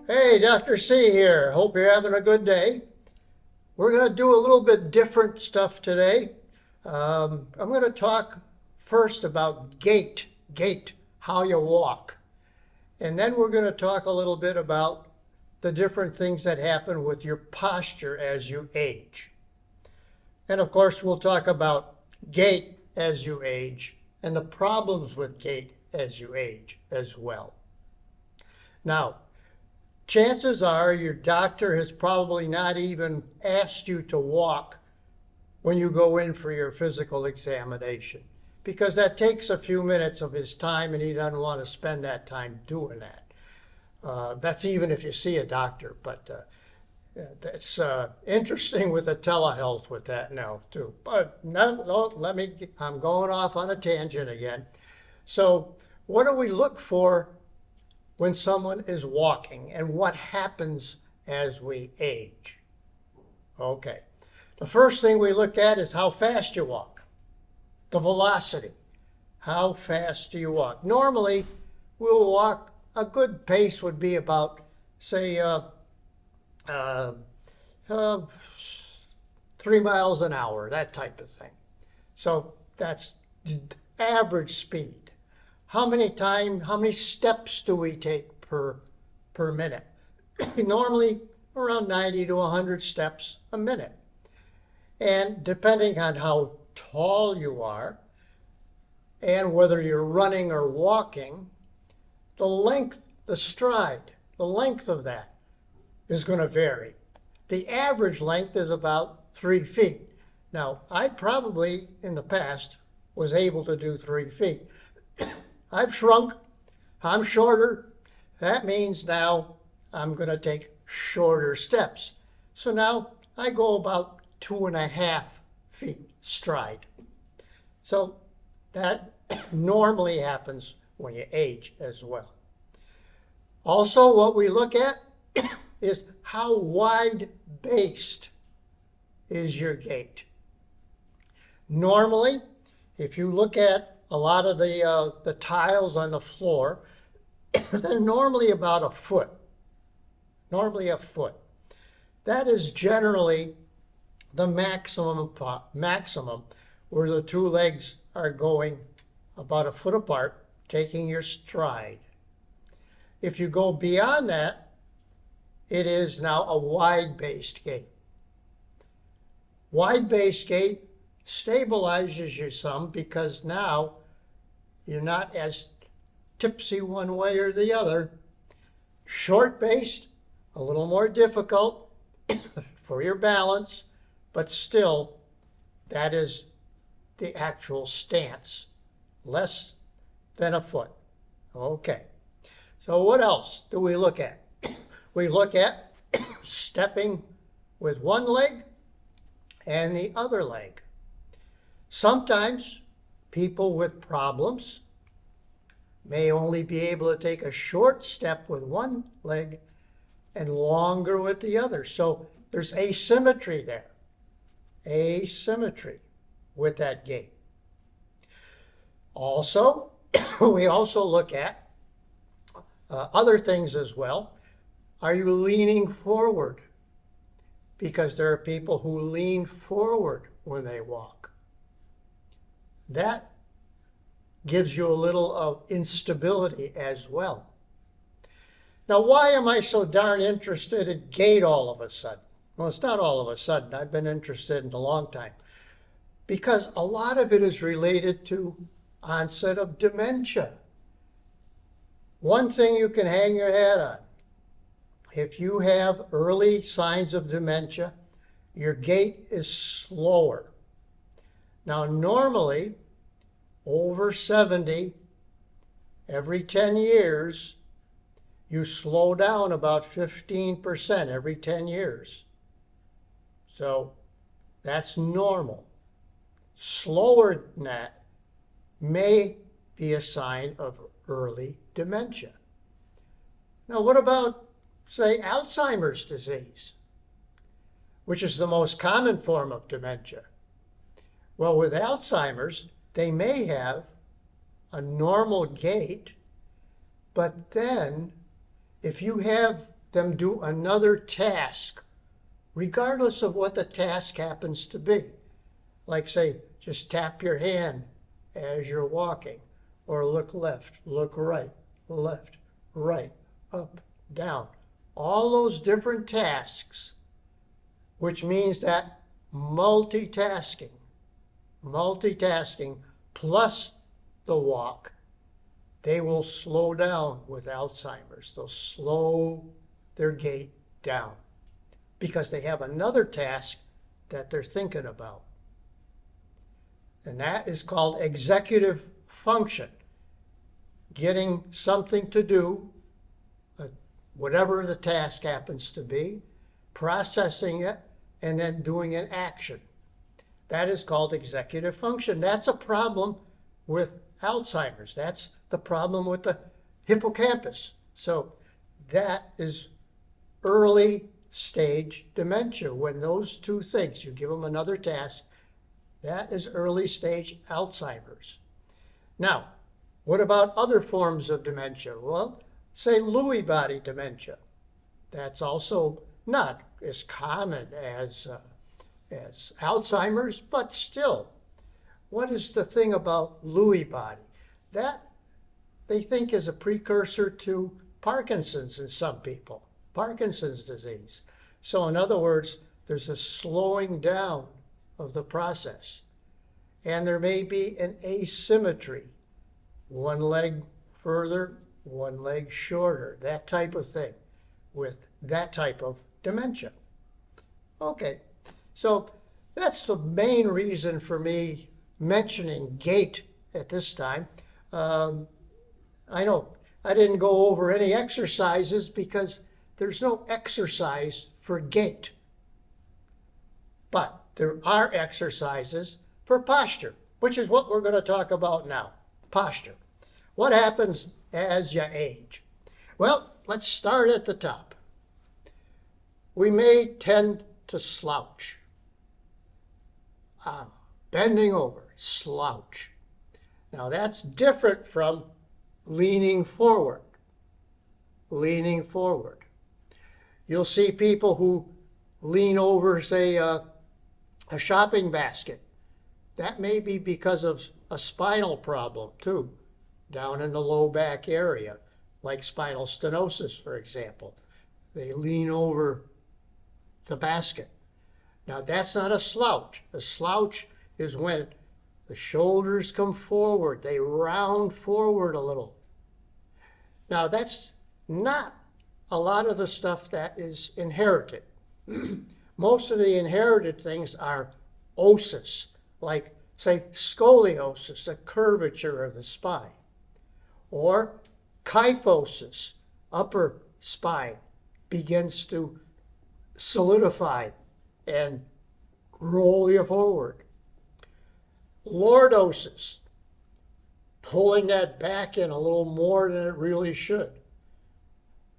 Hey, Dr. C here. Hope you're having a good day. We're going to do a little bit different stuff today. I'm going to talk first about gait, how you walk. And then we're going to talk a little bit about the different things that happen with your posture as you age. And of course, we'll talk about gait as you age and the problems with gait as you age as well. Now, chances are your doctor has probably not even asked you to walk when you go in for your physical examination, because that takes a few minutes of his time and he doesn't want to spend that time doing that. That's even if you see a doctor, but that's interesting with the telehealth with that now too. But no, I'm going off on a tangent again. So what do we look for when someone is walking and what happens as we age? Okay, the first thing we look at is how fast you walk, the velocity. How fast do you walk? Normally, we'll walk, a good pace would be about, say, 3 miles an hour, that type of thing. So that's average speed. How many steps do we take per minute? Normally around 90 to 100 steps a minute. And depending on how tall you are and whether you're running or walking, the length of that is going to vary. The average length is about 3 feet. Now, I probably in the past was able to do 3 feet. I've shrunk, I'm shorter. That means now I'm going to take shorter steps. So now I go about 2.5 feet stride. So that normally happens when you age as well. Also, what we look at is how wide-based is your gait. Normally, if you look at a lot of the tiles on the floor, they're normally about a foot. Normally a foot. That is generally the maximum where the two legs are going about a foot apart, taking your stride. If you go beyond that, it is now a wide-based gait. Wide-based gait stabilizes you some because now you're not as tipsy one way or the other. Short-based, a little more difficult for your balance, but still that is the actual stance, less than a foot. Okay, so what else do we look at? We look at stepping with one leg and the other leg. Sometimes people with problems may only be able to take a short step with one leg and longer with the other. So there's asymmetry there. Asymmetry with that gait. Also, we also look at other things as well. Are you leaning forward? Because there are people who lean forward when they walk. That gives you a little of instability as well. Now, why am I so darn interested in gait all of a sudden? Well, it's not all of a sudden. I've been interested in a long time. Because a lot of it is related to onset of dementia. One thing you can hang your hat on. If you have early signs of dementia, your gait is slower. Now, normally, over 70, every 10 years, you slow down about 15% every 10 years. So that's normal. Slower than that may be a sign of early dementia. Now, what about, say, Alzheimer's disease, which is the most common form of dementia? Well, with Alzheimer's, they may have a normal gait, but then if you have them do another task, regardless of what the task happens to be. Like say, just tap your hand as you're walking, or look left, look right, left, right, up, down. All those different tasks, which means that multitasking plus the walk, they will slow down with Alzheimer's. They'll slow their gait down because they have another task that they're thinking about. And that is called executive function. Getting something to do, whatever the task happens to be, processing it, and then doing an action. That is called executive function. That's a problem with Alzheimer's. That's the problem with the hippocampus. So that is early stage dementia. When those two things, you give them another task, that is early stage Alzheimer's. Now, what about other forms of dementia? Well, say Lewy body dementia. That's also not as common as Alzheimer's, but still. What is the thing about Lewy body? That they think is a precursor to Parkinson's in some people, Parkinson's disease. So in other words, there's a slowing down of the process. And there may be an asymmetry, one leg further, one leg shorter, that type of thing with that type of dementia. Okay, so that's the main reason for me mentioning gait at this time. I know I didn't go over any exercises because there's no exercise for gait. But there are exercises for posture, which is what we're going to talk about now, posture. What happens as you age? Well, let's start at the top. We may tend to slouch. Bending over, slouch. Now that's different from leaning forward. Leaning forward. You'll see people who lean over, say, a shopping basket. That may be because of a spinal problem too, down in the low back area, like spinal stenosis, for example. They lean over the basket. Now that's not a slouch. A slouch is when the shoulders come forward, they round forward a little. Now that's not a lot of the stuff that is inherited. Most of the inherited things are osis, like say scoliosis, a curvature of the spine, or kyphosis, upper spine begins to solidify and roll you forward. Lordosis, pulling that back in a little more than it really should.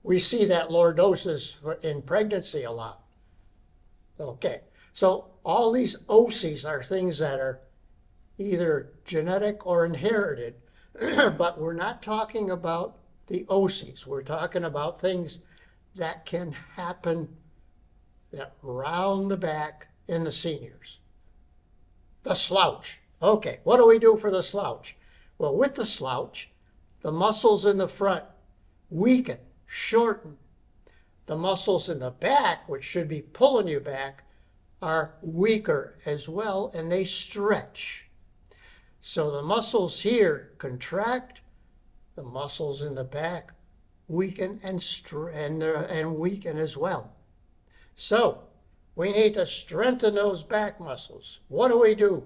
We see that lordosis in pregnancy a lot. Okay, so all these oses are things that are either genetic or inherited, but we're not talking about the oses. We're talking about things that can happen that round the back in the seniors. The slouch. Okay, what do we do for the slouch? Well, with the slouch, the muscles in the front weaken, shorten. The muscles in the back, which should be pulling you back, are weaker as well, and they stretch. So the muscles here contract, the muscles in the back weaken and weaken as well. So we need to strengthen those back muscles. What do we do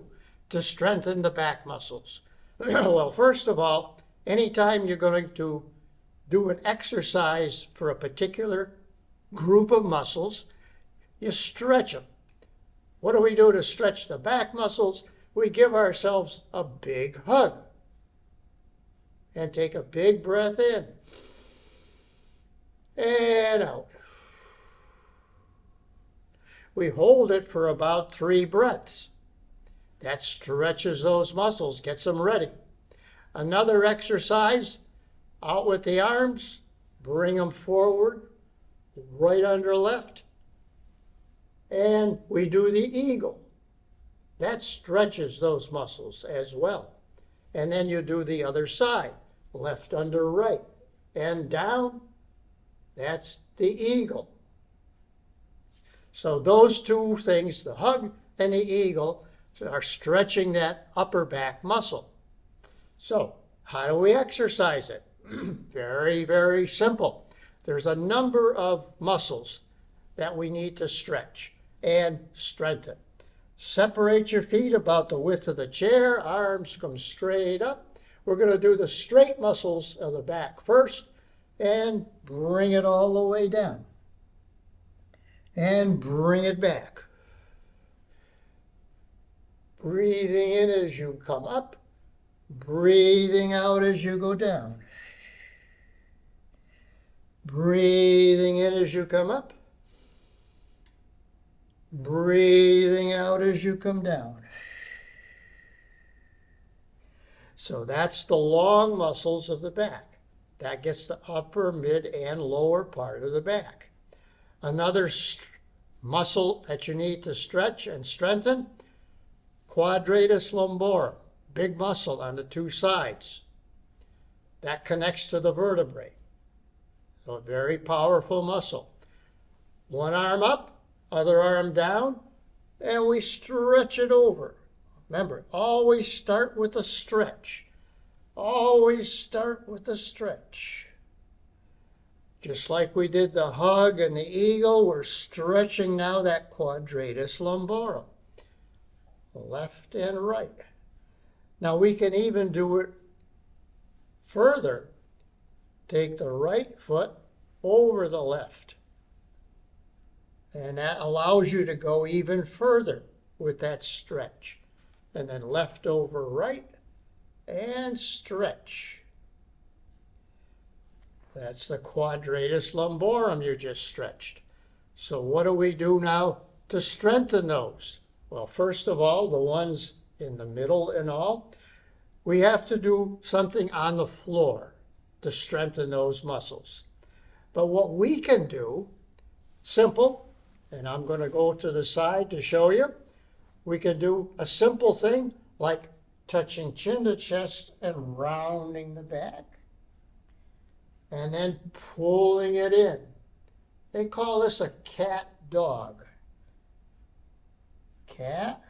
to strengthen the back muscles? Well, first of all, anytime you're going to do an exercise for a particular group of muscles, you stretch them. What do we do to stretch the back muscles? We give ourselves a big hug and take a big breath in and out. We hold it for about 3 breaths. That stretches those muscles, gets them ready. Another exercise, out with the arms, bring them forward, right under left, and we do the eagle. That stretches those muscles as well. And then you do the other side, left under right, and down. That's the eagle. So those two things, the hug and the eagle, are stretching that upper back muscle. So how do we exercise it? Very, very simple. There's a number of muscles that we need to stretch and strengthen. Separate your feet about the width of the chair. Arms come straight up. We're going to do the straight muscles of the back first and bring it all the way down. And bring it back. Breathing in as you come up. Breathing out as you go down. Breathing in as you come up. Breathing out as you come down. So that's the long muscles of the back. That gets the upper, mid, and lower part of the back. Another muscle that you need to stretch and strengthen, quadratus lumborum, big muscle on the two sides. That connects to the vertebrae. So a very powerful muscle. One arm up, other arm down, and we stretch it over. Remember, always start with a stretch. Always start with a stretch. Just like we did the hug and the eagle, we're stretching now that quadratus lumborum. Left and right. Now we can even do it further. Take the right foot over the left. And that allows you to go even further with that stretch. And then left over right and stretch. That's the quadratus lumborum you just stretched. So what do we do now to strengthen those? Well, first of all, the ones in the middle and all, we have to do something on the floor to strengthen those muscles. But what we can do, simple, and I'm going to go to the side to show you, we can do a simple thing like touching chin to chest and rounding the back. And then pulling it in. They call this a cat dog. Cat,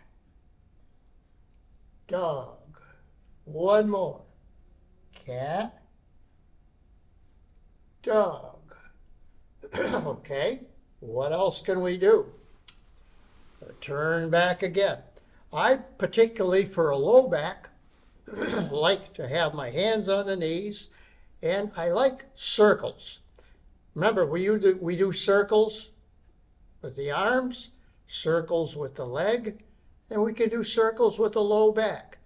dog. One more. Cat, dog. Okay, what else can we do? Turn back again. I particularly, for a low back, like to have my hands on the knees, and I like circles. Remember, we do circles with the arms, circles with the leg, and we can do circles with the low back.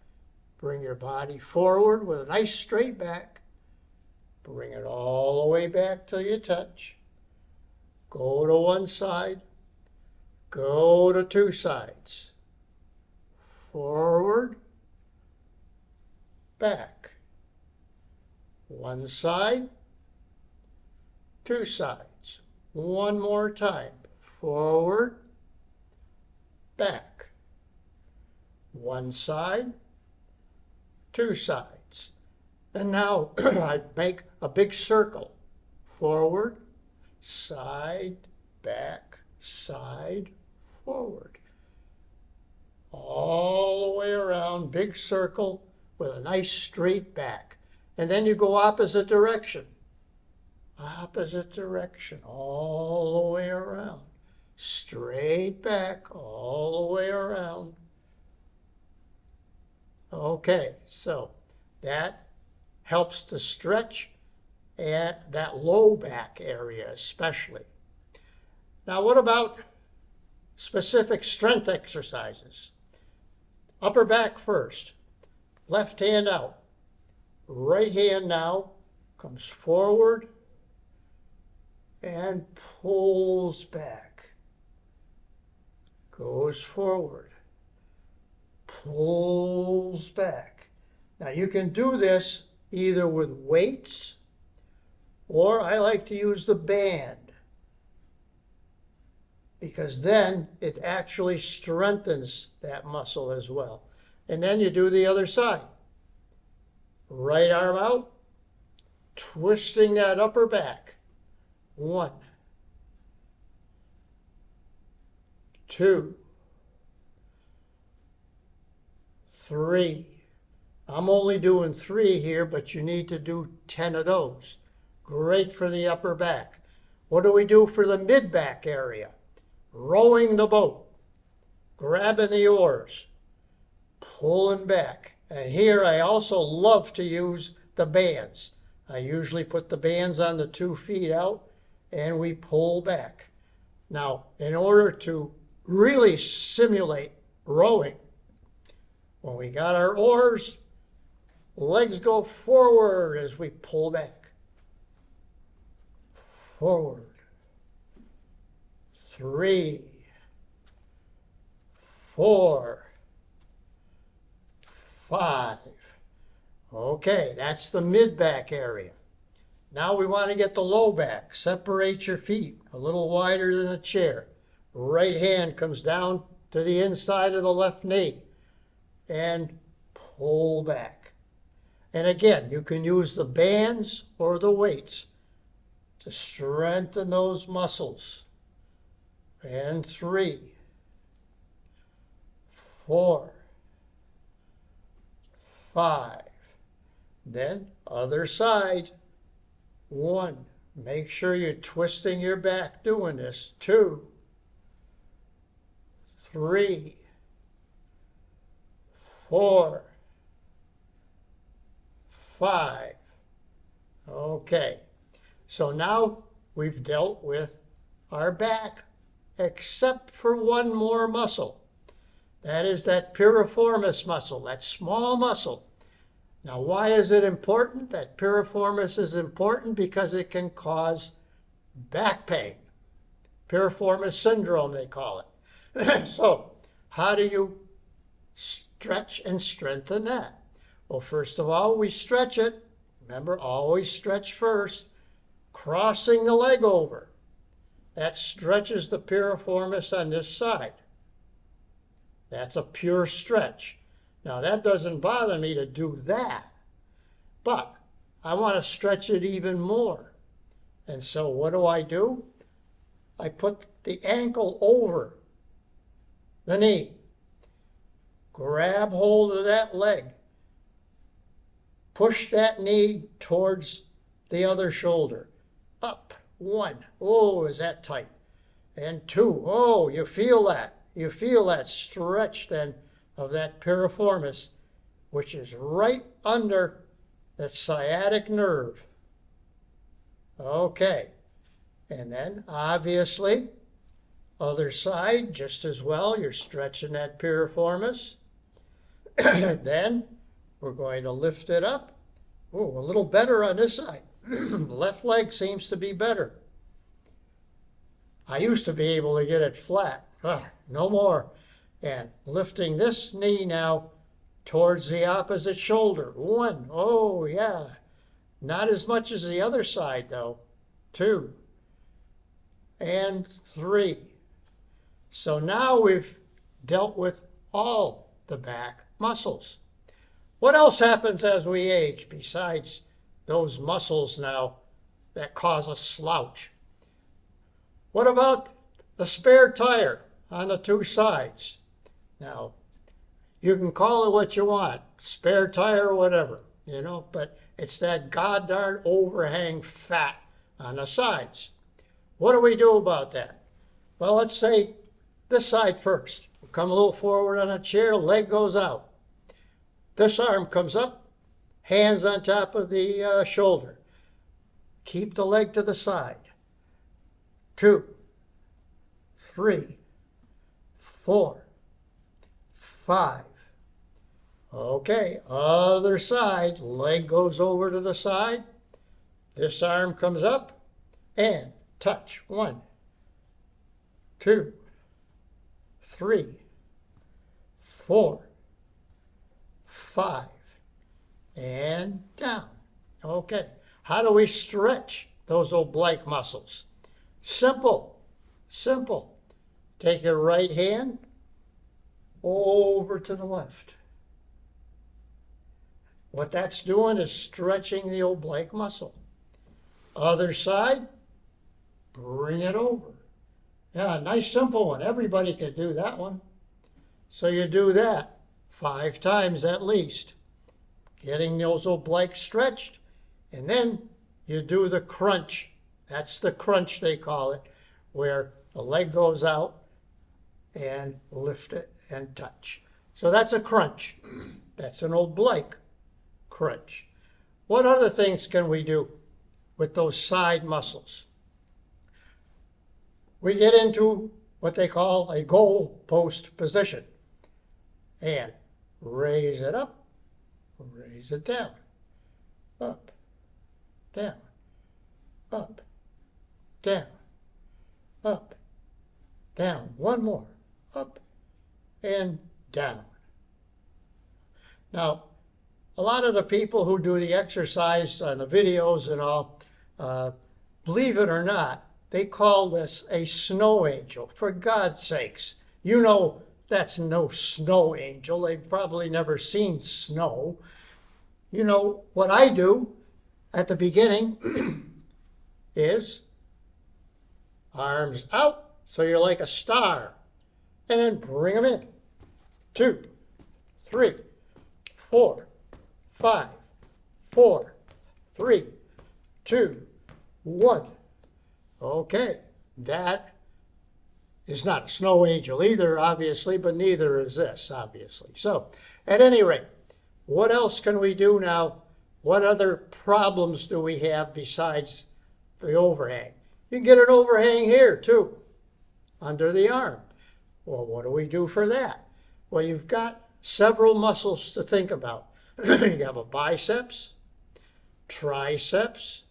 Bring your body forward with a nice straight back. Bring it all the way back till you touch. Go to one side. Go to two sides. Forward, back. One side, two sides. One more time. Forward, back. One side, two sides. And now I make a big circle. Forward, side, back, side, forward. All the way around, big circle with a nice straight back. And then you go opposite direction. Opposite direction, all the way around. Straight back, all the way around. Okay, so that helps to stretch at that low back area especially. Now what about specific strength exercises? Upper back first. Left hand out. Right hand now comes forward and pulls back. Goes forward. Pulls back. Now you can do this either with weights, or I like to use the band. because then it actually strengthens that muscle as well. And then you do the other side. Right arm out, twisting that upper back. 1, 2, 3. I'm only doing 3 here, but you need to do 10 of those. Great for the upper back. What do we do for the mid-back area? Rowing the boat, grabbing the oars, pulling back. And here I also love to use the bands. I usually put the bands on the 2 feet out and we pull back. Now, in order to really simulate rowing, when we got our oars, legs go forward as we pull back. Forward. 3, 4, 5. Okay, that's the mid-back area. Now we want to get the low back. Separate your feet a little wider than a chair. Right hand comes down to the inside of the left knee and pull back. And again, you can use the bands or the weights to strengthen those muscles. And 3, 4, 5. Then other side. 1. Make sure you're twisting your back doing this. 2, 3, 4, 5. Okay. So now we've dealt with our back, except for one more muscle. That is that piriformis muscle, that small muscle. Now, why is it important? That piriformis is important because it can cause back pain. Piriformis syndrome, they call it. So, how do you stretch and strengthen that? Well, first of all, we stretch it. Remember, always stretch first. Crossing the leg over. That stretches the piriformis on this side. That's a pure stretch. Now, that doesn't bother me to do that, but I want to stretch it even more. And so what do? I put the ankle over the knee. Grab hold of that leg. Push that knee towards the other shoulder. Up. 1. Oh, is that tight? And 2. Oh, you feel that. You feel that stretch then of that piriformis, which is right under the sciatic nerve. Okay. And then, obviously, other side, just as well. You're stretching that piriformis. Then, we're going to lift it up. Oh, a little better on this side. Left leg seems to be better. I used to be able to get it flat. No more. And lifting this knee now towards the opposite shoulder. 1. Oh, yeah. Not as much as the other side, though. 2. And 3. So now we've dealt with all the back muscles. What else happens as we age besides those muscles now that cause a slouch? What about the spare tire on the 2 sides? Now, you can call it what you want, spare tire or whatever, but it's that goddamn overhang fat on the sides. What do we do about that? Well, let's say this side first. We'll come a little forward on a chair, leg goes out. This arm comes up, hands on top of the shoulder. Keep the leg to the side. 2, 3, 4, 5. Okay, other side, leg goes over to the side. This arm comes up and touch. 1, 2, 3, 4, 5, and down. Okay, how do we stretch those oblique muscles? Simple. Take your right hand over to the left. What that's doing is stretching the oblique muscle. Other side, bring it over. Yeah, nice simple one. Everybody can do that one. So you do that 5 times at least, getting those obliques stretched, and then you do the crunch. That's the crunch they call it, where the leg goes out and lift it and touch. So that's a crunch. That's an oblique crunch. What other things can we do with those side muscles? We get into what they call a goal post position. And raise it up, raise it down, up, down, up, down, up, down. One more, up and down. Now, a lot of the people who do the exercise on the videos and all, believe it or not, they call this a snow angel. For God's sakes, you know that's no snow angel. They've probably never seen snow. You know, what I do at the beginning is arms out, so you're like a star, and then bring them in. 2, 3, 4, 5, 4, 3, 2, 1. Okay, that is not a snow angel either, obviously, but neither is this, obviously. So, at any rate, what else can we do now? What other problems do we have besides the overhang? You can get an overhang here, too, under the arm. Well, what do we do for that? Well, you've got several muscles to think about. You have a biceps, triceps,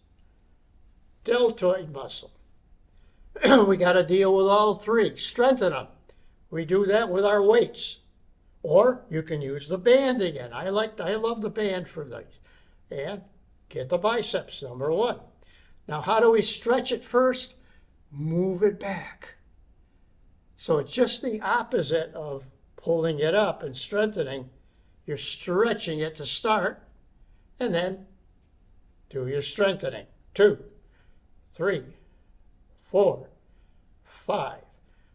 deltoid muscle. We got to deal with all 3, strengthen them. We do that with our weights. Or you can use the band again. I love the band for these. And get the biceps, number 1. Now, how do we stretch it first? Move it back. So it's just the opposite of pulling it up and strengthening. You're stretching it to start, and then do your strengthening. 2, 3, 4, 5.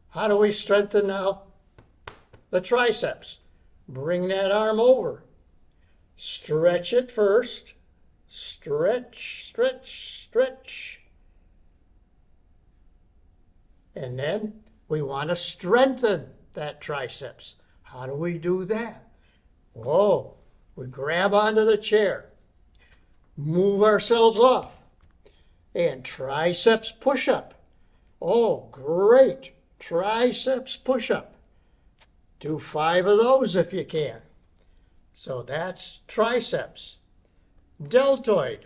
How do we strengthen now? The triceps. Bring that arm over. Stretch it first. Stretch, stretch, stretch. And then we want to strengthen that triceps. How do we do that? Whoa, we grab onto the chair. Move ourselves off. And triceps push-up. Oh, great. Triceps push-up. Do 5 of those if you can. So that's triceps. Deltoid.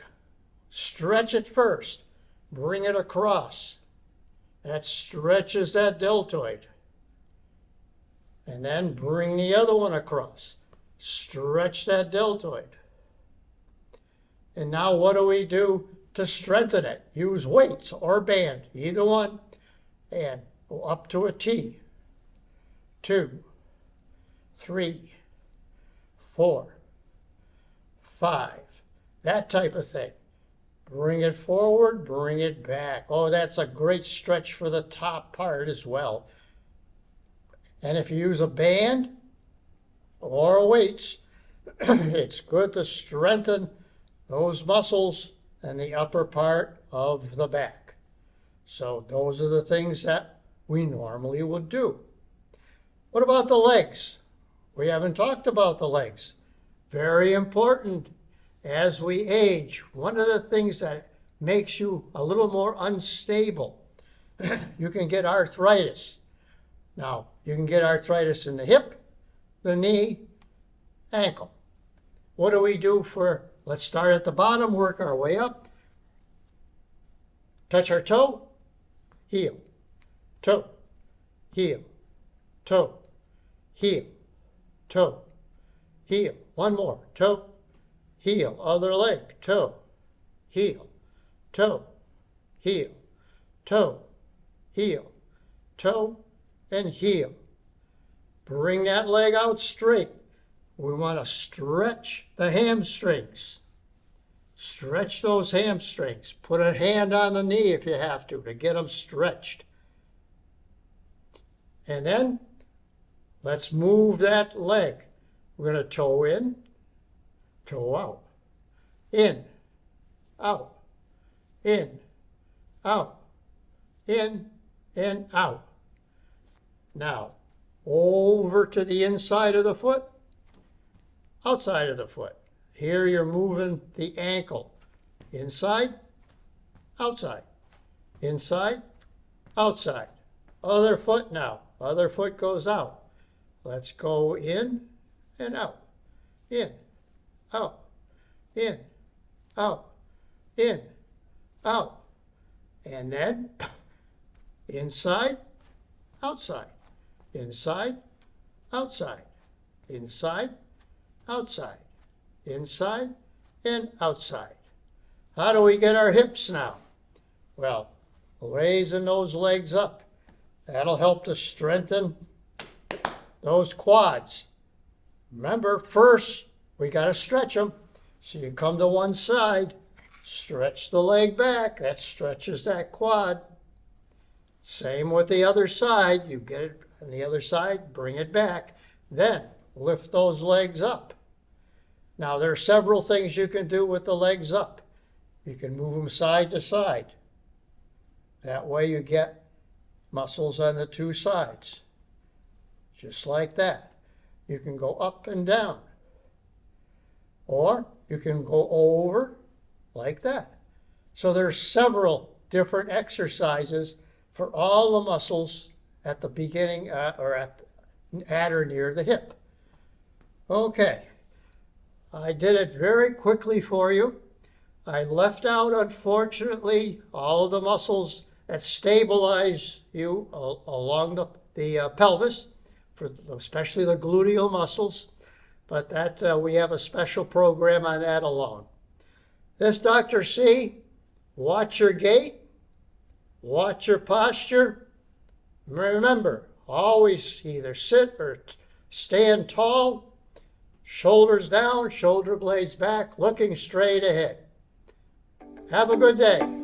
Stretch it first. Bring it across. That stretches that deltoid. And then bring the other one across. Stretch that deltoid. And now what do we do to strengthen it? Use weights or band, either one. And go up to a T. 2, 3, 4, 5. That type of thing. Bring it forward, bring it back. Oh, that's a great stretch for the top part as well. And if you use a band or weights, it's good to strengthen those muscles and the upper part of the back. So those are the things that we normally would do. What about the legs? We haven't talked about the legs. Very important as we age. One of the things that makes you a little more unstable, you can get arthritis. Now, you can get arthritis in the hip, the knee, ankle. What do we do for, let's start at the bottom, work our way up. Touch our toe, heel, toe, heel, toe, heel, toe, heel. One more, toe, heel, other leg, toe, heel, toe, heel, toe, heel, toe, and heel. Bring that leg out straight. We want to stretch the hamstrings. Stretch those hamstrings. Put a hand on the knee if you have to get them stretched. And then let's move that leg. We're going to toe in, toe out, in, out, in, out, in, and out. Now, over to the inside of the foot, outside of the foot. Here you're moving the ankle. Inside, outside. Inside, outside. Other foot now. Other foot goes out. Let's go in and out. In, out, in, out, in, out. And then inside, outside. Inside, outside. Inside, outside. Inside and outside. How do we get our hips now? Well, raising those legs up. That'll help to strengthen those quads. Remember, first, we got to stretch them. So you come to one side, stretch the leg back. That stretches that quad. Same with the other side. You get it on the other side, bring it back. Then lift those legs up. Now, there are several things you can do with the legs up. You can move them side to side. That way you get muscles on the two sides. Just like that. You can go up and down. Or you can go over like that. So there's several different exercises for all the muscles at the beginning or at or near the hip. Okay. I did it very quickly for you. I left out, unfortunately, all of the muscles that stabilize you along the pelvis, especially the gluteal muscles, but that we have a special program on that alone. This Dr. C, watch your gait, watch your posture. Remember, always either sit or stand tall, shoulders down, shoulder blades back, looking straight ahead. Have a good day.